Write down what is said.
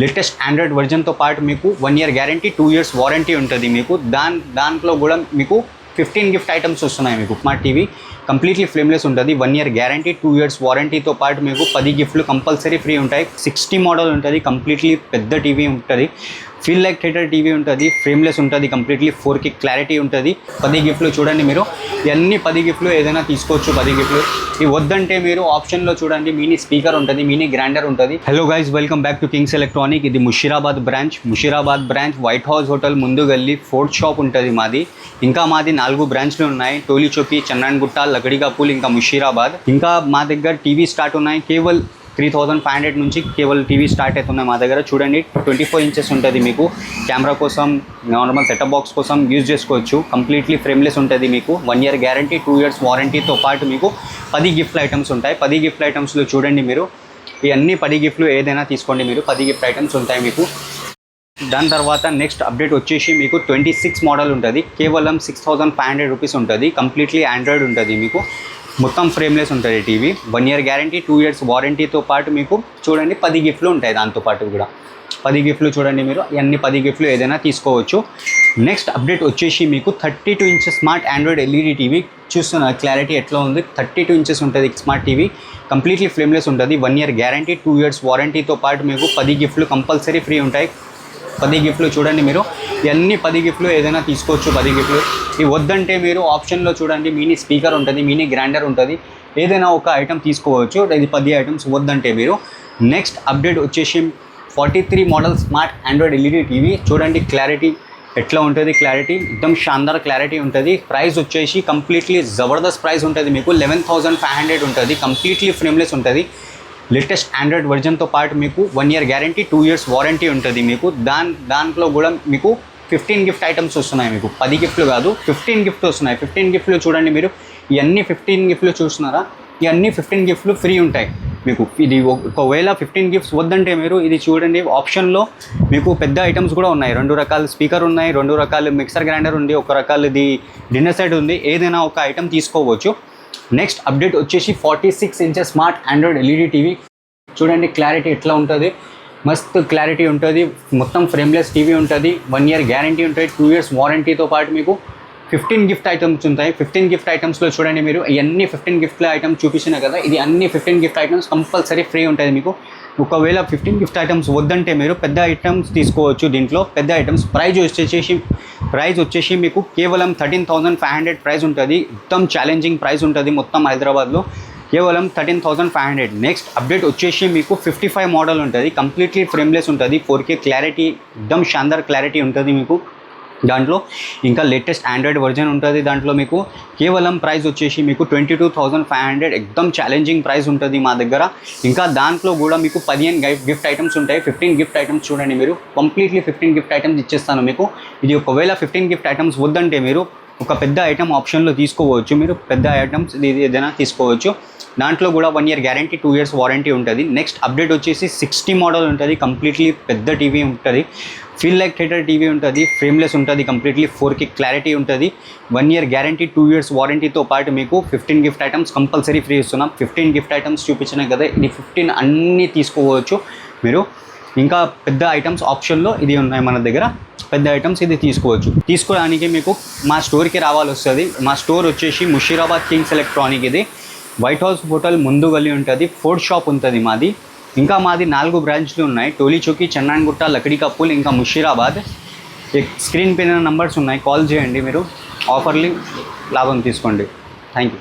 Latest Android వర్జన్తో పాటు మీకు 1 year guarantee 2 years warranty ఉంటుంది. మీకు దాంట్లో కూడా మీకు 15 గిఫ్ట్ ఐటమ్స్ వస్తున్నాయి. మీకు స్మార్ట్ టీవీ కంప్లీట్లీ ఫ్లేమ్లెస్ ఉంటుంది. 1 year గ్యారంటీ 2 years వారంటీతో పాటు మీకు 10 గిఫ్ట్లు కంపల్సరీ ఫ్రీ ఉంటాయి. 60 మోడల్ ఉంటుంది. కంప్లీట్లీ పెద్ద టీవీ ఉంటుంది. ఫీల్ లైక్ థియేటర్ టీవీ ఉంటుంది. ఫ్రేమ్లెస్ ఉంటుంది. కంప్లీట్లీ 4K క్లారిటీ ఉంటుంది. 10 గిఫ్ట్లు చూడండి మీరు. ఇవన్నీ 10 గిఫ్ట్లు ఏదైనా తీసుకోవచ్చు. 10 గిఫ్ట్లు ఇవి వద్దంటే మీరు ఆప్షన్లో చూడండి మినీ స్పీకర్ ఉంటుంది, మినీ గ్రైండర్ ఉంటుంది. Hello guys, welcome back to Kings Electronic. ఇది Musheerabad branch white house hotel ముందు గల్లీ 4th షాప్ ఉంటుంది మాది. ఇంకా మాది 4 బ్రాంచ్లు ఉన్నాయి. టోలీ చౌకీ, చన్నాన్గుట్ట, లకడికాపూల్, ఇంకా ముషీరాబాద్. ఇంకా మా దగ్గర టీవీ స్టార్ట్ ఉన్నాయి. కేవల్ 3500 నుంచి కేవలం టీవీ స్టార్ట్ అవుతున్నాయి మా దగ్గర. చూడండి 24 inches ఉంటుంది. మీకు కెమెరా కోసం, నార్మల్ సెటప్ బాక్స్ కోసం యూజ్ చేసుకోవచ్చు. కంప్లీట్లీ ఫ్రేమ్లెస్ ఉంటుంది. మీకు 1 year గ్యారంటీ 2 years వారంటీతో పాటు మీకు 10 గిఫ్ట్ ఐటమ్స్ ఉంటాయి. 10 గిఫ్ట్ ఐటమ్స్లో చూడండి మీరు ఇవన్నీ 10 గిఫ్ట్లు ఏదైనా తీసుకోండి మీరు. 10 గిఫ్ట్ ఐటమ్స్ ఉంటాయి మీకు. దాని తర్వాత నెక్స్ట్ అప్డేట్ వచ్చేసి మీకు 26 మోడల్ ఉంటుంది. కేవలం 6500 రూపీస్ ఉంటుంది. కంప్లీట్లీ ఆండ్రాయిడ్ ఉంటుంది. మీకు మొత్తం ఫ్రేమ్లెస్ ఉంటుంది టీవీ. 1 year గ్యారంటీ 2 years వారంటీతో పాటు మీకు చూడండి 10 గిఫ్ట్లు ఉంటాయి. దాంతోపాటు కూడా 10 గిఫ్ట్లు చూడండి మీరు. ఇవన్నీ 10 గిఫ్ట్లు ఏదైనా తీసుకోవచ్చు. నెక్స్ట్ అప్డేట్ వచ్చేసి మీకు 32 inches smart Android LED TV. చూస్తున్నారు క్లారిటీ ఎట్లా ఉంది. 32 inches ఉంటుంది స్మార్ట్ టీవీ. కంప్లీట్లీ ఫ్లేమ్లెస్ ఉంటుంది. 1 year గ్యారంటీ 2 years వారంటీతో పాటు మీకు 10 గిఫ్ట్లు కంపల్సరీ ఫ్రీ ఉంటాయి. 10 గిఫ్ట్లు చూడండి మీరు. ఇవన్నీ 10 గిఫ్ట్లు ఏదైనా తీసుకోవచ్చు. 10 గిఫ్ట్లు ఇవి వద్దంటే మీరు ఆప్షన్లో చూడండి మినీ స్పీకర్ ఉంటుంది, మినీ గ్రైండర్ ఉంటుంది. ఏదైనా ఒక ఐటమ్ తీసుకోవచ్చు. ఇది 10 ఐటమ్స్ వద్దంటే మీరు. నెక్స్ట్ అప్డేట్ వచ్చేసి 43 model smart Android LED TV. చూడండి క్లారిటీ ఎట్లా ఉంటుంది. క్లారిటీ एकदम షాందార్ క్లారిటీ ఉంటుంది. ప్రైస్ వచ్చేసి కంప్లీట్లీ జబర్దస్త్ ప్రైస్ ఉంటుంది. మీకు 11,500 ఉంటుంది. కంప్లీట్లీ ఫ్రేమ్లెస్ ఉంటుంది. లేటెస్ట్ ఆండ్రాయిడ్ వర్జన్తో పాటు మీకు 1 year గ్యారంటీ 2 years వారంటీ ఉంటుంది. మీకు దాంట్లో కూడా మీకు 15 గిఫ్ట్ ఐటమ్స్ వస్తున్నాయి. మీకు 10 గిఫ్ట్లు కాదు, 15 గిఫ్ట్లు వస్తున్నాయి. 15 గిఫ్ట్లు చూడండి మీరు. ఇవన్నీ 15 గిఫ్ట్లు చూస్తున్నారా? ఇవన్నీ 15 గిఫ్ట్లు ఫ్రీ ఉంటాయి మీకు. ఇది ఒకవేళ 15 గిఫ్ట్స్ వద్దంటే మీరు ఇది చూడండి ఆప్షన్లో మీకు పెద్ద ఐటమ్స్ కూడా ఉన్నాయి. 2 రకాల స్పీకర్ ఉన్నాయి, 2 రకాల మిక్సర్ గ్రైండర్ ఉంది, 1 రకాలది డిన్నర్ సెట్ ఉంది. ఏదైనా ఒక ఐటమ్ తీసుకోవచ్చు. నెక్స్ట్ అప్డేట్ వచ్చేసి 46 inches smart Android LED TV. చూడండి క్లారిటీ ఎట్లా ఉంటుంది. మస్తు క్లారిటీ ఉంటుంది. మొత్తం ఫ్రేమ్లెస్ టీవీ ఉంటుంది. 1 year గ్యారంటీ ఉంటుంది. 2 years వారంటీతో పాటు మీకు 15 గిఫ్ట్ ఐటమ్స్ ఉంటాయి. 15 గిఫ్ట్ ఐటమ్స్లో చూడండి మీరు. ఇవన్నీ 15 గిఫ్ట్ ఐటమ్స్ చూపించిన కదా. ఇది అన్ని 15 గిఫ్ట్ ఐటమ్స్ కంపల్సరీ ఫ్రీ ఉంటుంది మీకు. ఒకవేళ 15 గిఫ్ట్ ఐటమ్స్ వద్దంటే మీరు పెద్ద ఐటమ్స్ తీసుకోవచ్చు. దీంట్లో పెద్ద ఐటమ్స్ ప్రైస్ వచ్చేసి మీకు కేవలం 13,500 ప్రైస్ ఉంటుంది. మొత్తం ఛాలెంజింగ్ ప్రైస్ ఉంటుంది మొత్తం హైదరాబాద్లో. కేవలం 13,500. నెక్స్ట్ అప్డేట్ వచ్చేసి మీకు 55 మోడల్ ఉంటుంది. కంప్లీట్లీ ఫ్రేమ్లెస్ ఉంటుంది. 4K క్లారిటీ एकदम షాందార్ క్లారిటీ ఉంటుంది మీకు. దాంట్లో ఇంకా లేటెస్ట్ ఆండ్రాయిడ్ వర్జన్ ఉంటుంది. దాంట్లో మీకు కేవలం ప్రైస్ వచ్చేసి మీకు 22,500. एकदम ఛాలెంజింగ్ ప్రైస్ ఉంటుంది మా దగ్గర. ఇంకా దాంట్లో కూడా మీకు 15 గిఫ్ట్ ఐటమ్స్ ఉంటాయి. 15 గిఫ్ట్ ఐటమ్స్ చూడండి మీరు. కంప్లీట్లీ 15 గిఫ్ట్ ఐటమ్స్ ఇచ్చేస్తాను మీకు. ఇది ఒకవేళ 15 గిఫ్ట్ ఐటమ్స్ వద్దంటే మీరు ఒక పెద్ద ఐటమ్ ఆప్షన్లో తీసుకోవచ్చు. మీరు పెద్ద ఐటమ్స్ ఇది ఏదైనా తీసుకోవచ్చు. దాంట్లో కూడా 1 year గ్యారంటీ 2 years వారంటీ ఉంటుంది. నెక్స్ట్ అప్డేట్ వచ్చేసి 60 మోడల్ ఉంటుంది. కంప్లీట్లీ పెద్ద టీవీ ఉంటుంది. ఫీల్ లైక్ థియేటర్ టీవీ ఉంటుంది. ఫ్రేమ్లెస్ ఉంటుంది. కంప్లీట్లీ 4K క్లారిటీ ఉంటుంది. 1 year గ్యారంటీ 2 years వారంటీతో పాటు మీకు 15 గిఫ్ట్ ఐటమ్స్ కంపల్సరీ ఫ్రీ ఇస్తున్నాం. 15 గిఫ్ట్ ఐటమ్స్ చూపించినాయి కదా. ఇది 15 అన్నీ తీసుకోవచ్చు మీరు. ఇంకా పెద్ద ఐటమ్స్ ఆప్షన్లో ఇది ఉన్నాయి మన దగ్గర. పెద్ద ఐటమ్స్ ఇది తీసుకోవచ్చు. తీసుకోవడానికి మీకు మా స్టోర్కి రావాలి వస్తుంది. మా స్టోర్ వచ్చేసి ముషీరాబాద్ కింగ్స్ ఎలక్ట్రానిక్. ఇది వైట్ హౌస్ హోటల్ ముందు గల్లీ ఉంటుంది. 4th షాప్ ఉంటుంది మాది. ఇంకా మాది 4 బ్రాంచ్లు ఉన్నాయి. టోలీ చౌకీ, చన్నాన్గుట్ట, లకడికాపూల్, ఇంకా ముషీరాబాద్. స్క్రీన్ పైన నంబర్స్ ఉన్నాయి. కాల్ చేయండి మీరు. ఆఫర్లు లాభం తీసుకోండి. Thank you.